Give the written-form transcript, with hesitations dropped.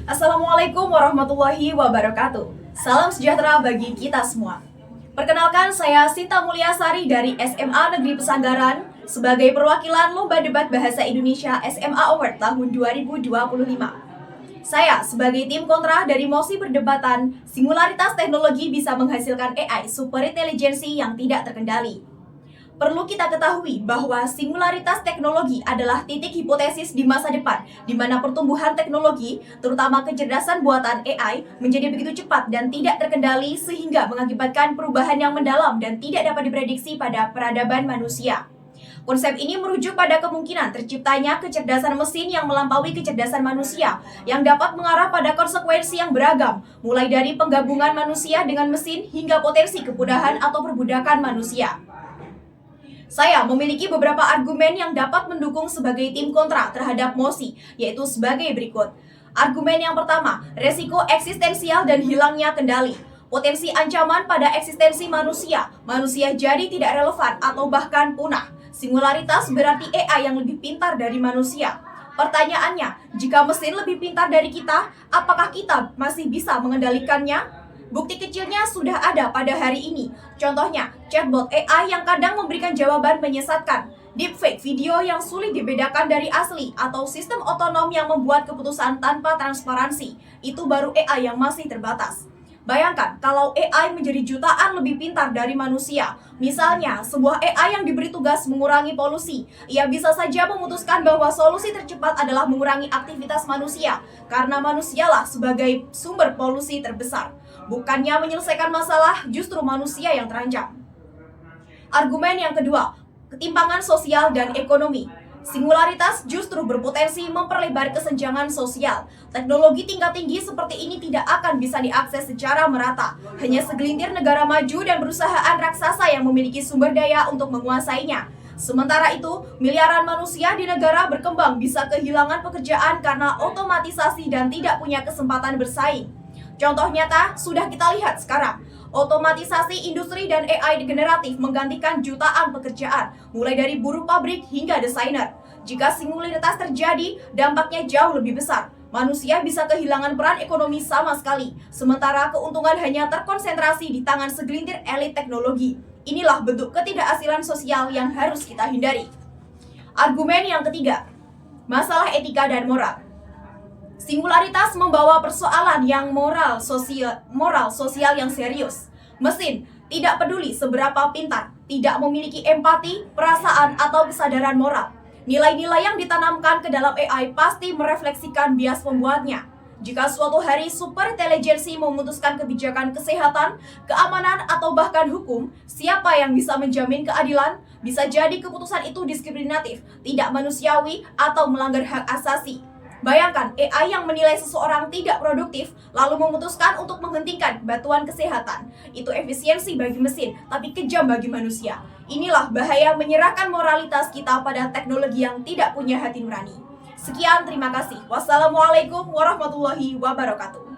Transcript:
Assalamualaikum warahmatullahi wabarakatuh. Salam sejahtera bagi kita semua. Perkenalkan, saya Sinta Mulyasari dari SMA Negeri Pesanggaran sebagai perwakilan Lomba Debat Bahasa Indonesia SMA Award tahun 2025. Saya sebagai tim kontra dari mosi perdebatan singularitas teknologi bisa menghasilkan AI superintelijensi yang tidak terkendali. Perlu kita ketahui bahwa singularitas teknologi adalah titik hipotesis di masa depan, di mana pertumbuhan teknologi, terutama kecerdasan buatan AI, menjadi begitu cepat dan tidak terkendali sehingga mengakibatkan perubahan yang mendalam dan tidak dapat diprediksi pada peradaban manusia. Konsep ini merujuk pada kemungkinan terciptanya kecerdasan mesin yang melampaui kecerdasan manusia, yang dapat mengarah pada konsekuensi yang beragam, mulai dari penggabungan manusia dengan mesin hingga potensi kepunahan atau perbudakan manusia. Saya memiliki beberapa argumen yang dapat mendukung sebagai tim kontra terhadap mosi, yaitu sebagai berikut. Argumen yang pertama, resiko eksistensial dan hilangnya kendali. Potensi ancaman pada eksistensi manusia jadi tidak relevan atau bahkan punah. Singularitas berarti AI yang lebih pintar dari manusia. Pertanyaannya, jika mesin lebih pintar dari kita, apakah kita masih bisa mengendalikannya? Bukti kecilnya sudah ada pada hari ini. Contohnya, chatbot AI yang kadang memberikan jawaban menyesatkan, deepfake video yang sulit dibedakan dari asli, atau sistem otonom yang membuat keputusan tanpa transparansi. Itu baru AI yang masih terbatas. Bayangkan kalau AI menjadi jutaan lebih pintar dari manusia. Misalnya, sebuah AI yang diberi tugas mengurangi polusi. Ia bisa saja memutuskan bahwa solusi tercepat adalah mengurangi aktivitas manusia, karena manusialah sebagai sumber polusi terbesar. Bukannya menyelesaikan masalah, justru manusia yang terancam. Argumen yang kedua, ketimpangan sosial dan ekonomi. Singularitas justru berpotensi memperlebar kesenjangan sosial. Teknologi tingkat tinggi seperti ini tidak akan bisa diakses secara merata. Hanya segelintir negara maju dan perusahaan raksasa yang memiliki sumber daya untuk menguasainya. Sementara itu, miliaran manusia di negara berkembang bisa kehilangan pekerjaan karena otomatisasi dan tidak punya kesempatan bersaing. Contoh nyata sudah kita lihat sekarang. Otomatisasi industri dan AI generatif menggantikan jutaan pekerjaan, mulai dari buruh pabrik hingga desainer. Jika singularitas terjadi, dampaknya jauh lebih besar. Manusia bisa kehilangan peran ekonomi sama sekali, sementara keuntungan hanya terkonsentrasi di tangan segelintir elit teknologi. Inilah bentuk ketidakasilan sosial yang harus kita hindari. Argumen yang ketiga, masalah etika dan moral. Singularitas membawa persoalan yang moral sosial yang serius. Mesin tidak peduli seberapa pintar, tidak memiliki empati, perasaan, atau kesadaran moral. Nilai-nilai yang ditanamkan ke dalam AI pasti merefleksikan bias pembuatnya. Jika suatu hari superintelijensi memutuskan kebijakan kesehatan, keamanan, atau bahkan hukum, siapa yang bisa menjamin keadilan? Bisa jadi keputusan itu diskriminatif, tidak manusiawi, atau melanggar hak asasi. Bayangkan AI yang menilai seseorang tidak produktif lalu memutuskan untuk menghentikan bantuan kesehatan. Itu efisiensi bagi mesin, tapi kejam bagi manusia. Inilah bahaya menyerahkan moralitas kita pada teknologi yang tidak punya hati nurani. Sekian, terima kasih. Wassalamualaikum warahmatullahi wabarakatuh.